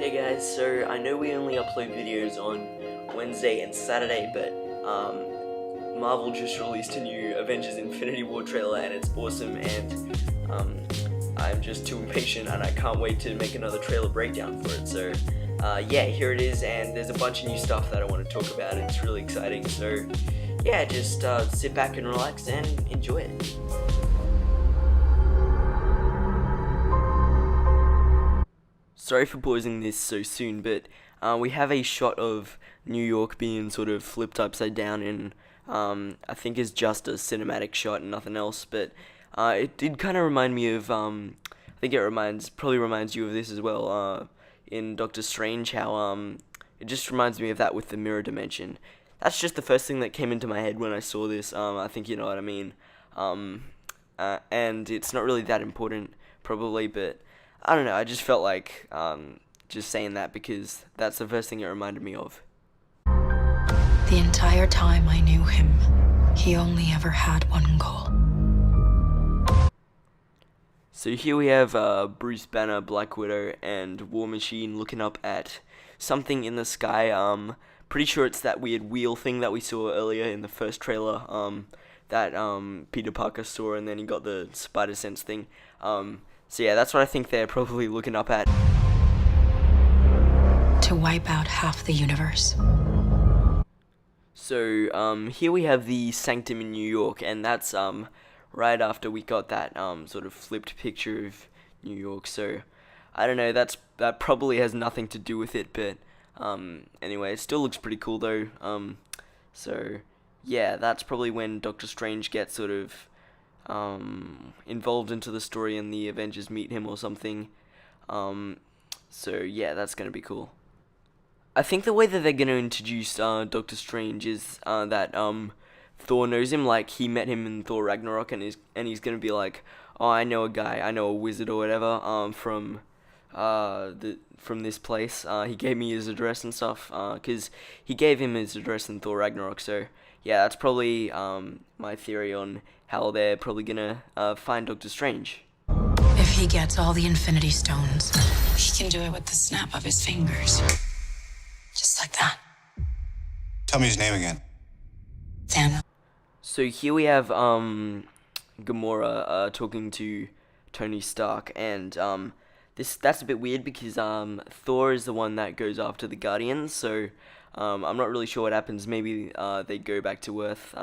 Hey guys, so I know we only upload videos on Wednesday and Saturday, but Marvel just released a new Avengers Infinity War trailer and it's awesome, and I'm just too impatient and I can't wait to make another trailer breakdown for it. So yeah, here it is, and there's a bunch of new stuff that I want to talk about. It's really exciting, so yeah, just sit back and relax and enjoy it. Sorry for pausing this so soon, but we have a shot of New York being sort of flipped upside down, and I think is just a cinematic shot and nothing else. But it did kind of remind me of, I think it probably reminds you of this as well, in Doctor Strange, how it just reminds me of that with the mirror dimension. That's just the first thing that came into my head when I saw this. I think you know what I mean. And it's not really that important, probably, but I don't know, I just felt like just saying that because that's the first thing it reminded me of. The entire time I knew him, he only ever had one goal. So here we have Bruce Banner, Black Widow, and War Machine looking up at something in the sky. Pretty sure it's that weird wheel thing that we saw earlier in the first trailer, that Peter Parker saw, and then he got the spider sense thing. So yeah, that's what I think they're probably looking up at. To wipe out half the universe. So here we have the Sanctum in New York, and that's right after we got that sort of flipped picture of New York. So I don't know, that probably has nothing to do with it, but anyway, it still looks pretty cool though. So yeah, that's probably when Doctor Strange gets sort of involved into the story and the Avengers meet him or something. So yeah, that's gonna be cool. I think the way that they're gonna introduce Doctor Strange is that Thor knows him, like he met him in Thor Ragnarok, and he's gonna be like, oh, I know a guy, I know a wizard or whatever, from this place. He gave me his address and stuff, cause he gave him his address in Thor Ragnarok. So yeah, that's probably my theory on how they're probably gonna find Doctor Strange. If he gets all the Infinity Stones, he can do it with the snap of his fingers. Just like that. Tell me his name again. Thanos. So here we have Gamora talking to Tony Stark, and that's a bit weird because Thor is the one that goes after the Guardians, so I'm not really sure what happens. Maybe they go back to Earth,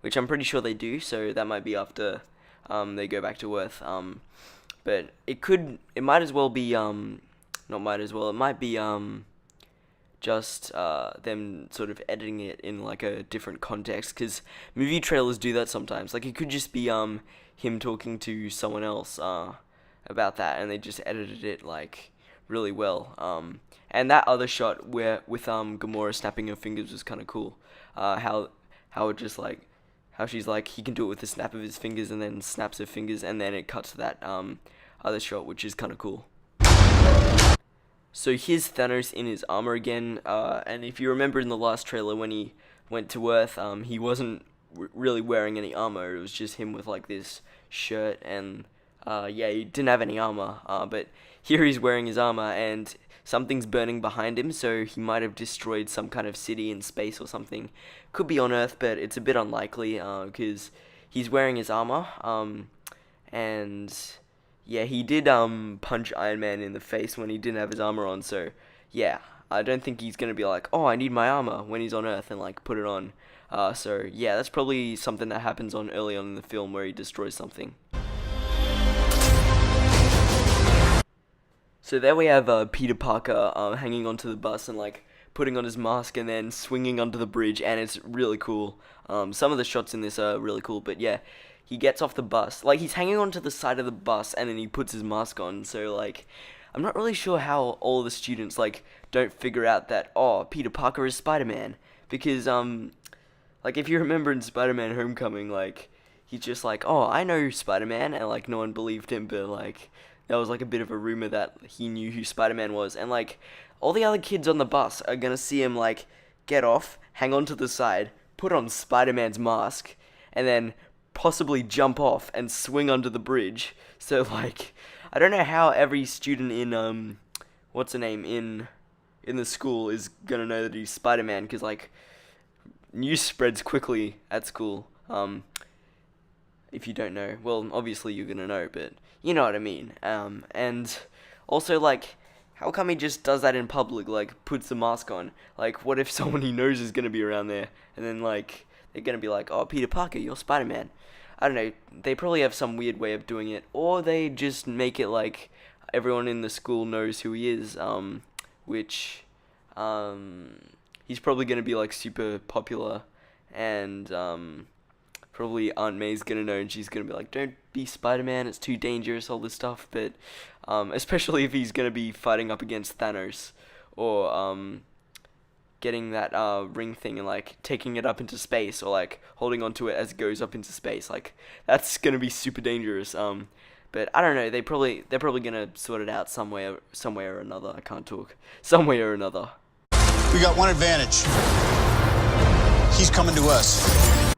which I'm pretty sure they do, so that might be after they go back to Earth. But it might as well be, not might as well, it might be just them sort of editing it in like a different context, because movie trailers do that sometimes. Like it could just be him talking to someone else about that, and they just edited it like really well. And that other shot where with Gamora snapping her fingers was kind of cool. How it just like, how she's like, he can do it with the snap of his fingers, and then snaps her fingers, and then it cuts to that other shot, which is kind of cool. So here's Thanos in his armor again, and if you remember in the last trailer when he went to Earth, he wasn't really wearing any armor. It was just him with like this shirt, and yeah, he didn't have any armor, but here he's wearing his armor, and something's burning behind him, so he might have destroyed some kind of city in space or something. Could be on Earth, but it's a bit unlikely, because he's wearing his armor, and yeah, he did punch Iron Man in the face when he didn't have his armor on, so yeah, I don't think he's gonna be like, oh, I need my armor when he's on Earth and like put it on. So yeah, that's probably something that happens on early on in the film where he destroys something. So there we have Peter Parker hanging onto the bus and like putting on his mask and then swinging under the bridge, and it's really cool. Some of the shots in this are really cool, but yeah, he gets off the bus, like he's hanging onto the side of the bus, and then he puts his mask on. So like, I'm not really sure how all the students like don't figure out that, oh, Peter Parker is Spider-Man, because like if you remember in Spider-Man Homecoming, like he's just like, oh, I know Spider-Man, and like no one believed him, but like that was like a bit of a rumor that he knew who Spider-Man was, and like all the other kids on the bus are gonna see him like get off, hang on to the side, put on Spider-Man's mask, and then possibly jump off and swing under the bridge. So like, I don't know how every student in what's her name in the school is gonna know that he's Spider-Man, because like news spreads quickly at school. If you don't know, well, obviously you're gonna know, but you know what I mean. And also, like, how come he just does that in public, like, puts the mask on? Like, what if someone he knows is gonna be around there, and then, like, they're gonna be like, oh, Peter Parker, you're Spider-Man. I don't know, they probably have some weird way of doing it, or they just make it like everyone in the school knows who he is, which, he's probably gonna be, like, super popular, and, probably Aunt May's gonna know, and she's gonna be like, don't be Spider-Man, it's too dangerous, all this stuff, but, especially if he's gonna be fighting up against Thanos, or, getting that, ring thing and, like, taking it up into space, or, like, holding onto it as it goes up into space, like, that's gonna be super dangerous, but I don't know, they're probably gonna sort it out somewhere or another, I can't talk, some way or another. We got one advantage. He's coming to us.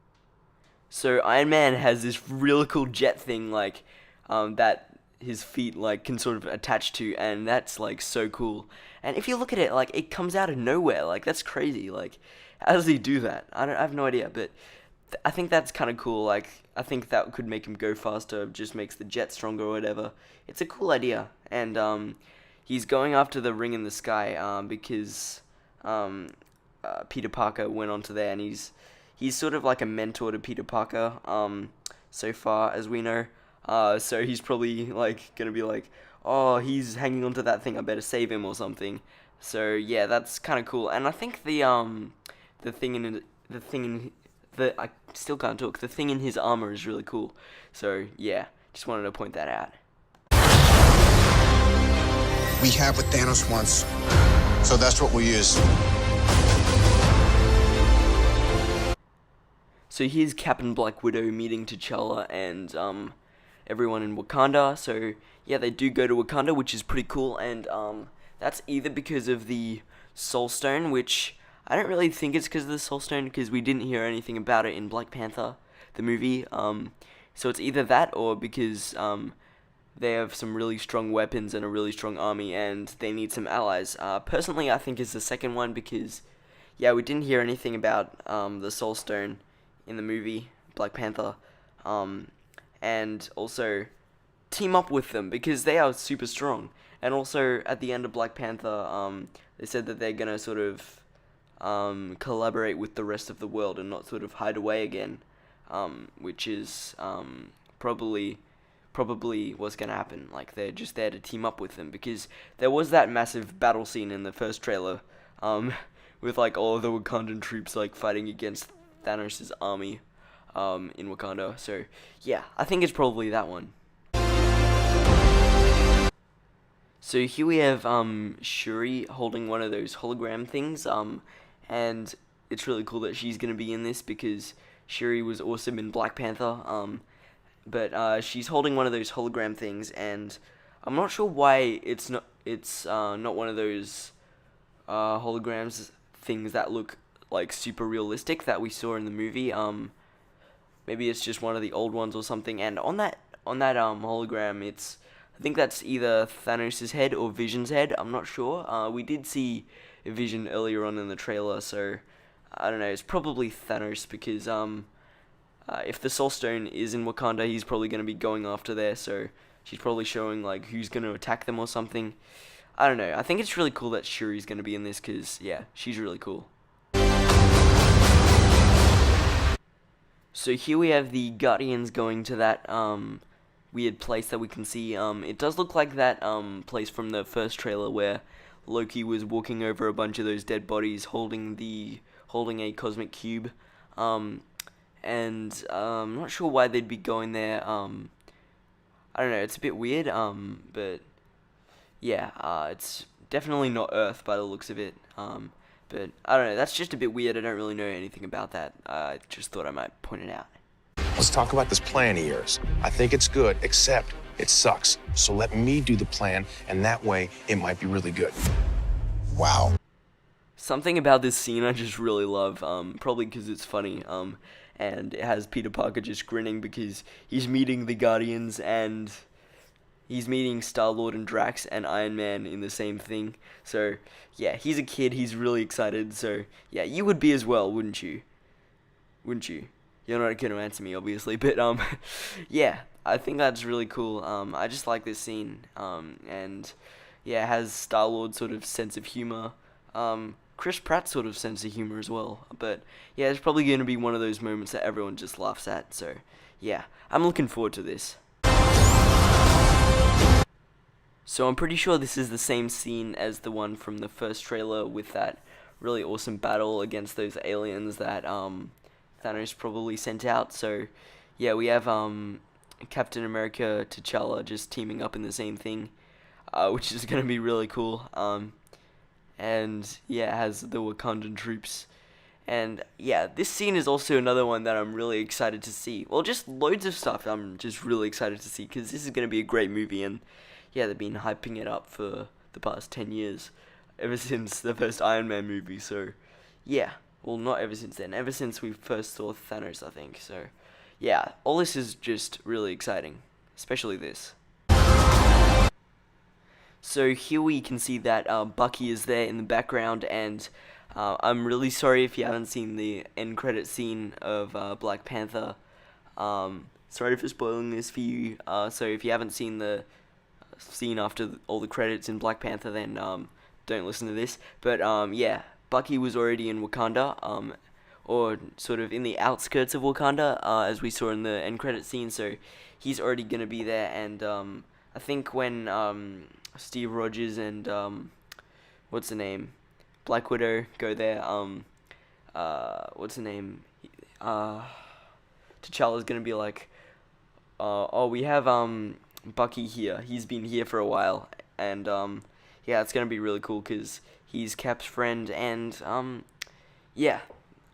So Iron Man has this really cool jet thing, like, that his feet, like, can sort of attach to, and that's, like, so cool. And if you look at it, like, it comes out of nowhere, like, that's crazy, like, how does he do that? I have no idea, but I think that's kind of cool, like, I think that could make him go faster, just makes the jet stronger or whatever. It's a cool idea, and, he's going after the ring in the sky, because, Peter Parker went onto there, and he's sort of like a mentor to Peter Parker, so far as we know. So he's probably like gonna be like, oh, he's hanging onto that thing, I better save him or something. So yeah, that's kind of cool. And I think the thing I still can't talk. The thing in his armor is really cool. So yeah, just wanted to point that out. We have what Thanos wants, so that's what we use. So here's Captain Black Widow meeting T'Challa and everyone in Wakanda. So yeah, they do go to Wakanda, which is pretty cool, and that's either because of the Soul Stone, which I don't really think it's because of the Soul Stone, because we didn't hear anything about it in Black Panther, the movie. So it's either that or because they have some really strong weapons and a really strong army, and they need some allies. Personally, I think it's the second one, because yeah, we didn't hear anything about the Soul Stone in the movie Black Panther, and also team up with them because they are super strong. And also at the end of Black Panther, they said that they're gonna sort of collaborate with the rest of the world and not sort of hide away again, which is probably what's gonna happen. Like, they're just there to team up with them, because there was that massive battle scene in the first trailer, with like all of the Wakandan troops like fighting against Thanos' army in Wakanda. So yeah, I think it's probably that one. So here we have Shuri holding one of those hologram things, and it's really cool that she's gonna be in this, because Shuri was awesome in Black Panther, but she's holding one of those hologram things, and I'm not sure why it's not one of those holograms things that look like super realistic that we saw in the movie. Maybe it's just one of the old ones or something. And on that hologram, I think that's either Thanos' head or Vision's head. I'm not sure. We did see Vision earlier on in the trailer, so I don't know. It's probably Thanos, because if the Soul Stone is in Wakanda, he's probably going to be going after there. So she's probably showing like who's going to attack them or something. I don't know. I think it's really cool that Shuri's going to be in this, because yeah, she's really cool. So here we have the Guardians going to that weird place that we can see. It does look like that place from the first trailer where Loki was walking over a bunch of those dead bodies holding a cosmic cube. And I'm not sure why they'd be going there. I don't know, it's a bit weird, but yeah, it's definitely not Earth by the looks of it. But I don't know, that's just a bit weird. I don't really know anything about that. I just thought I might point it out. Let's talk about this plan of yours. I think it's good, except it sucks. So let me do the plan, and that way it might be really good. Wow. Something about this scene I just really love, probably because it's funny, and it has Peter Parker just grinning because he's meeting the Guardians, and he's meeting Star-Lord and Drax and Iron Man in the same thing. So yeah, he's a kid. He's really excited. So yeah, you would be as well, wouldn't you? Wouldn't you? You're not going to answer me, obviously, but yeah, I think that's really cool. I just like this scene, and yeah, it has Star-Lord's sort of sense of humor, Chris Pratt's sort of sense of humor as well. But yeah, it's probably going to be one of those moments that everyone just laughs at. So yeah, I'm looking forward to this. So I'm pretty sure this is the same scene as the one from the first trailer with that really awesome battle against those aliens that Thanos probably sent out. So yeah, we have Captain America, T'Challa just teaming up in the same thing, which is gonna be really cool. And yeah, it has the Wakandan troops. And yeah, this scene is also another one that I'm really excited to see. Well, just loads of stuff I'm just really excited to see, because this is gonna be a great movie. And yeah, they've been hyping it up for the past 10 years, ever since the first Iron Man movie. So yeah, well, not ever since then, ever since we first saw Thanos, I think. So yeah, all this is just really exciting, especially this. So here we can see that Bucky is there in the background, and I'm really sorry if you haven't seen the end credit scene of Black Panther. Sorry for spoiling this for you. So if you haven't seen the scene after all the credits in Black Panther, then don't listen to this. But yeah, Bucky was already in Wakanda, or sort of in the outskirts of Wakanda, as we saw in the end credit scene. So he's already gonna be there, and I think when Steve Rogers and what's the name, Black Widow go there, what's the name, T'Challa's gonna be like, oh, we have Bucky here. He's been here for a while, and yeah, it's gonna be really cool because he's Cap's friend, and yeah,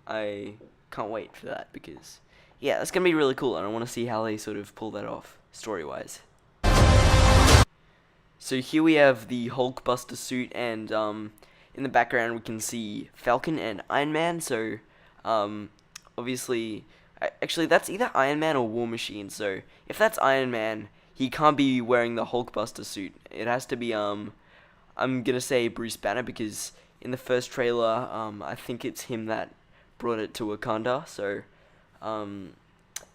I can't wait for that, because yeah, that's gonna be really cool, and I want to see how they sort of pull that off story-wise. So here we have the Hulkbuster suit, and in the background we can see Falcon and Iron Man. So obviously, actually that's either Iron Man or War Machine. So if that's Iron Man, he can't be wearing the Hulkbuster suit. It has to be I'm gonna say Bruce Banner, because in the first trailer I think it's him that brought it to Wakanda. So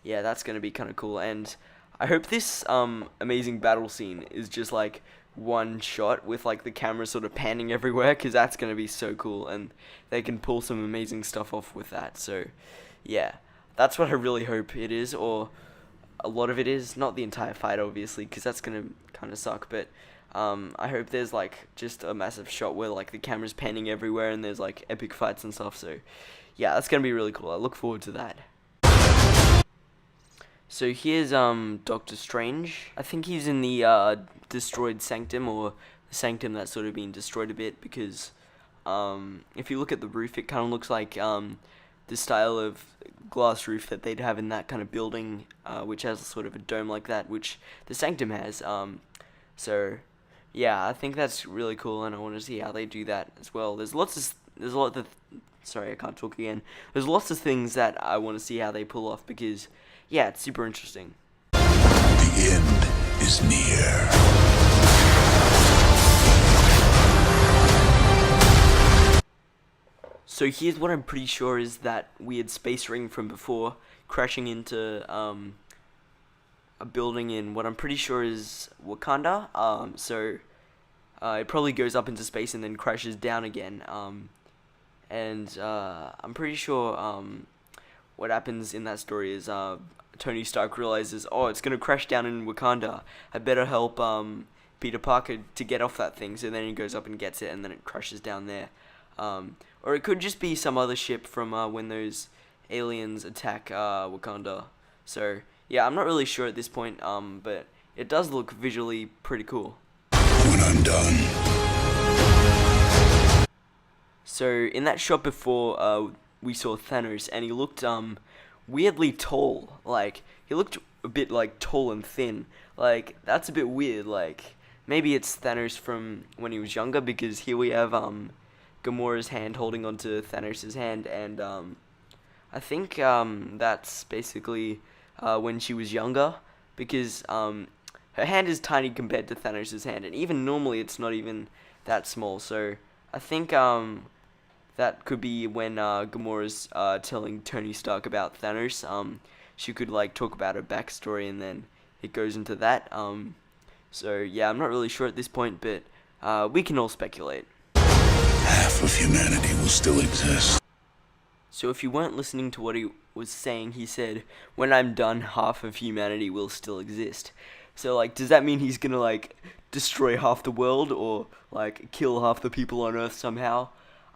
yeah, that's gonna be kind of cool, and I hope this amazing battle scene is just like one shot with like the camera sort of panning everywhere, because that's gonna be so cool, and they can pull some amazing stuff off with that. So yeah, that's what I really hope it is, or a lot of it is, not the entire fight obviously, because that's gonna kind of suck, but I hope there's like just a massive shot where like the camera's panning everywhere and there's like epic fights and stuff. So yeah, that's gonna be really cool. I look forward to that. So here's Doctor Strange. I think he's in the destroyed sanctum, or the sanctum that's sort of been destroyed a bit, because if you look at the roof, it kind of looks like the style of glass roof that they'd have in that kind of building, which has sort of a dome like that, which the sanctum has. So yeah, I think that's really cool, and I want to see how they do that as well. There's a lot of sorry, I can't talk again. There's lots of things that I want to see how they pull off, because yeah, it's super interesting. The end is near. So here's what I'm pretty sure is that weird space ring from before crashing into a building in what I'm pretty sure is Wakanda. So it probably goes up into space and then crashes down again. And I'm pretty sure what happens in that story is Tony Stark realizes, oh, it's gonna crash down in Wakanda. I better help Peter Parker to get off that thing. So then he goes up and gets it, and then it crashes down there. Or it could just be some other ship from when those aliens attack Wakanda. So yeah, I'm not really sure at this point, but it does look visually pretty cool. When I'm done. So in that shot before, we saw Thanos, and he looked weirdly tall. Like, he looked a bit like tall and thin. Like, that's a bit weird. Like, maybe it's Thanos from when he was younger, because here we have Gamora's hand holding onto Thanos' hand, and I think that's basically when she was younger, because her hand is tiny compared to Thanos' hand, and even normally it's not even that small. So I think that could be when Gamora's telling Tony Stark about Thanos. She could like talk about her backstory, and then it goes into that. So yeah, I'm not really sure at this point, but we can all speculate. Half of humanity will still exist. So if you weren't listening to what he was saying, he said, "When I'm done, half of humanity will still exist." So like, does that mean he's gonna like destroy half the world, or like kill half the people on Earth somehow?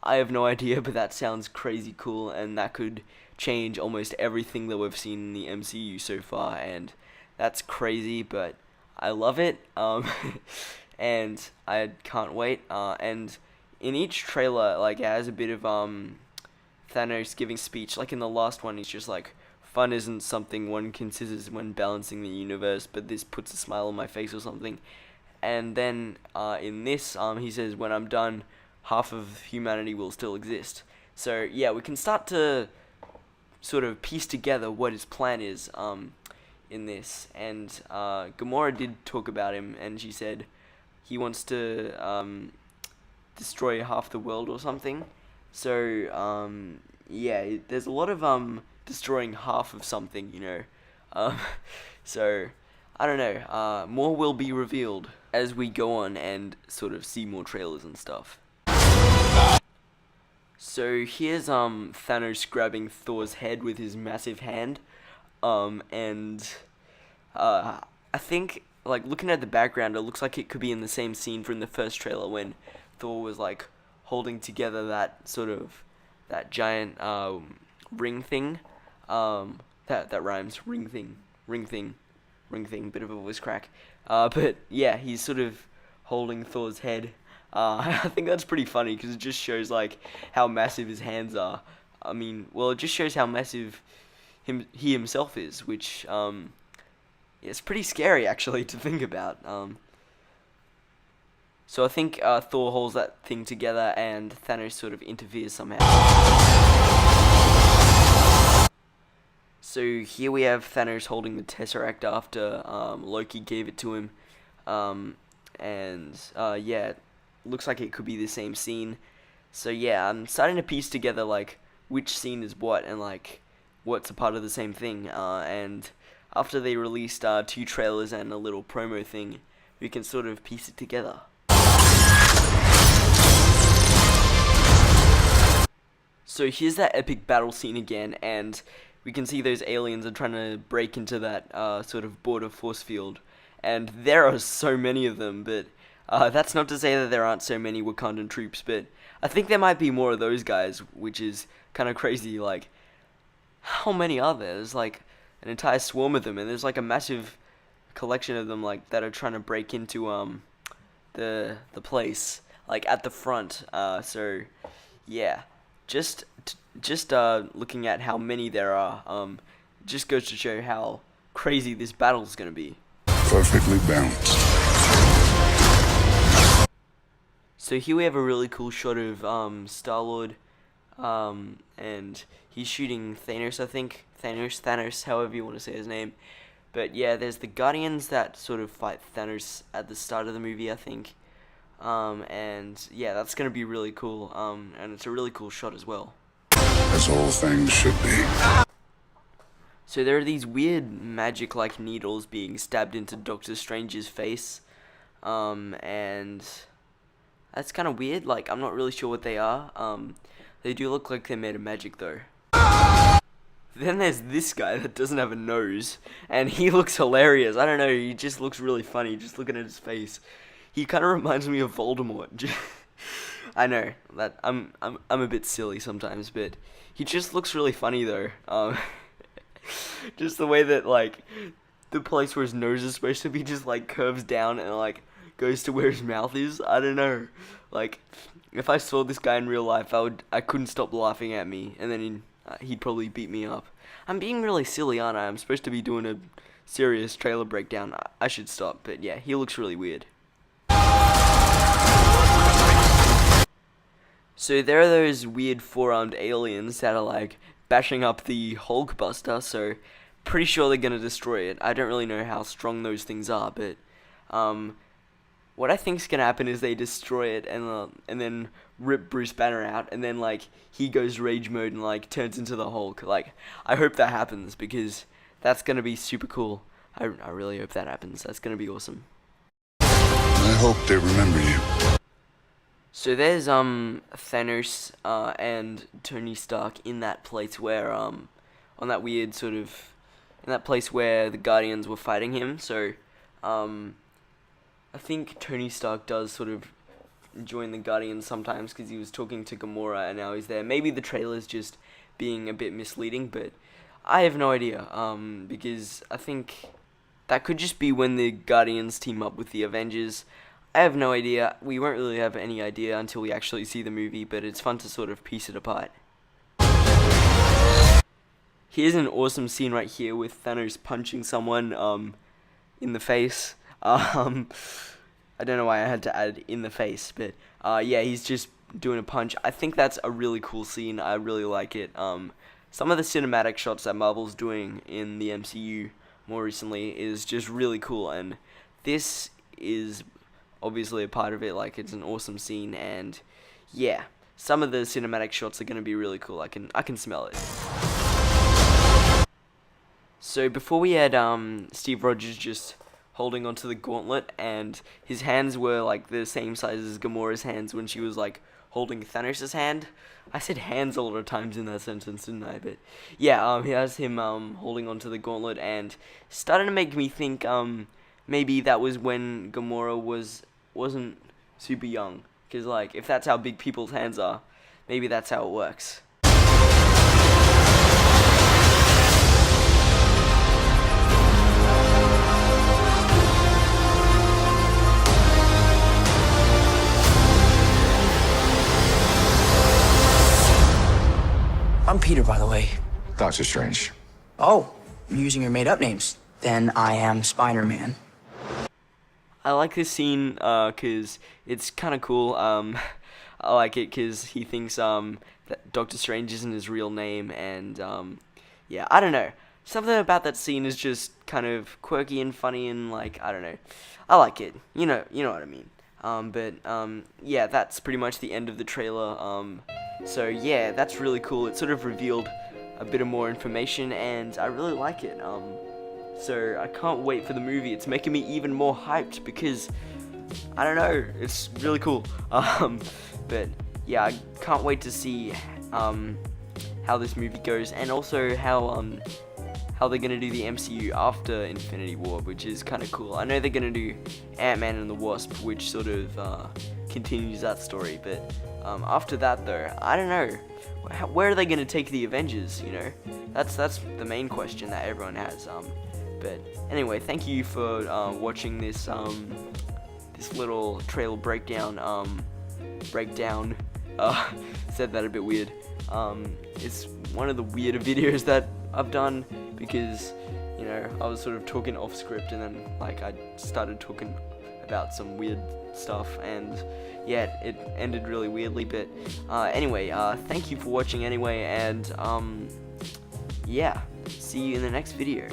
I have no idea, but that sounds crazy cool, and that could change almost everything that we've seen in the MCU so far, and that's crazy, but I love it, and I can't wait, and in each trailer, like, it has a bit of, Thanos giving speech, like in the last one, he's just like, "Fun isn't something one considers when balancing the universe, but this puts a smile on my face," or something, and then, in this, he says, "When I'm done, half of humanity will still exist." So, yeah, we can start to sort of piece together what his plan is, in this, and, Gamora did talk about him, and she said he wants to, destroy half the world or something. So, yeah, there's a lot of, destroying half of something, you know. So, I don't know, more will be revealed as we go on and sort of see more trailers and stuff. So here's Thanos grabbing Thor's head with his massive hand, and I think, like, looking at the background, it looks like it could be in the same scene from the first trailer when Thor was like holding together that sort of that giant ring thing, that rhymes, ring thing, bit of a voice crack, but yeah, he's sort of holding Thor's head. I think that's pretty funny because it just shows like how massive his hands are. I mean, well, it just shows how massive he himself is, which it's pretty scary actually to think about. So I think Thor holds that thing together, and Thanos sort of interferes somehow. So here we have Thanos holding the Tesseract after Loki gave it to him, and yeah. Looks like it could be the same scene. So yeah, I'm starting to piece together like which scene is what and like what's a part of the same thing. And after they released 2 trailers and a little promo thing, we can sort of piece it together. So here's that epic battle scene again, and we can see those aliens are trying to break into that sort of border force field, and there are so many of them, but that's not to say that there aren't so many Wakandan troops, but I think there might be more of those guys, which is kind of crazy. Like, how many are there? There's like an entire swarm of them, and there's like a massive collection of them, like, that are trying to break into the place, like, at the front. So yeah, just looking at how many there are, just goes to show how crazy this battle's gonna be. Perfectly balanced. So here we have a really cool shot of Star-Lord, and he's shooting Thanos, I think. Thanos, however you want to say his name. But yeah, there's the Guardians that sort of fight Thanos at the start of the movie, I think. And yeah, that's going to be really cool, and it's a really cool shot as well. As all things should be. So there are these weird magic-like needles being stabbed into Doctor Strange's face, and that's kind of weird. Like, I'm not really sure what they are. They do look like they're made of magic, though. Then there's this guy that doesn't have a nose, and he looks hilarious. I don't know, he just looks really funny, just looking at his face. He kind of reminds me of Voldemort. I know that I'm a bit silly sometimes, but he just looks really funny, though. Just the way that, like, the place where his nose is supposed to be just, like, curves down and, like, goes to where his mouth is. I don't know. Like, if I saw this guy in real life, I couldn't stop laughing at me, and then he'd probably beat me up. I'm being really silly, aren't I? I'm supposed to be doing a serious trailer breakdown. I should stop, but yeah, he looks really weird. So there are those weird 4-armed aliens that are like bashing up the Hulkbuster, so pretty sure they're gonna destroy it. I don't really know how strong those things are, but what I think's gonna happen is they destroy it and then rip Bruce Banner out, and then like he goes rage mode and like turns into the Hulk. Like I hope that happens because that's gonna be super cool. I really hope that happens. That's gonna be awesome. I hope they remember you. So there's Thanos and Tony Stark in that place where on that weird sort of in that place where the Guardians were fighting him. So I think Tony Stark does sort of join the Guardians sometimes because he was talking to Gamora and now he's there. Maybe the trailer's just being a bit misleading, but I have no idea because I think that could just be when the Guardians team up with the Avengers. I have no idea. We won't really have any idea until we actually see the movie, but it's fun to sort of piece it apart. Here's an awesome scene right here with Thanos punching someone in the face. I don't know why I had to add in the face, but yeah, he's just doing a punch. I think that's a really cool scene. I really like it. Some of the cinematic shots that Marvel's doing in the MCU more recently is just really cool, and this is obviously a part of it. Like, it's an awesome scene, and yeah, some of the cinematic shots are going to be really cool. I can smell it. So before we had Steve Rogers just holding onto the gauntlet, and his hands were like the same size as Gamora's hands when she was like holding Thanos' hand. I said hands a lot of times in that sentence, didn't I? But yeah, he has him holding onto the gauntlet, and starting to make me think maybe that was when Gamora wasn't super young, because like if that's how big people's hands are, maybe that's how it works. I'm Peter, by the way. Doctor Strange. Oh, you're using your made-up names. Then I am Spider-Man. I like this scene because it's kind of cool. I like it because he thinks that Doctor Strange isn't his real name, and yeah, I don't know. Something about that scene is just kind of quirky and funny, and like, I don't know. I like it. You know what I mean. But yeah, that's pretty much the end of the trailer. So yeah, that's really cool. It sort of revealed a bit of more information, and I really like it. So I can't wait for the movie. It's making me even more hyped because I don't know, it's really cool. But yeah, I can't wait to see how this movie goes, and also how they're gonna do the MCU after Infinity War, which is kind of cool. I know they're gonna do Ant-Man and the Wasp, which sort of continues that story, but after that though, I don't know. Where are they gonna take the Avengers? You know, that's the main question that everyone has. But anyway, thank you for watching this this little trailer breakdown. Said that a bit weird. It's one of the weirder videos that I've done because, you know, I was sort of talking off script and then like I started talking about some weird stuff, and yeah, it ended really weirdly. But anyway, thank you for watching anyway, and yeah, see you in the next video.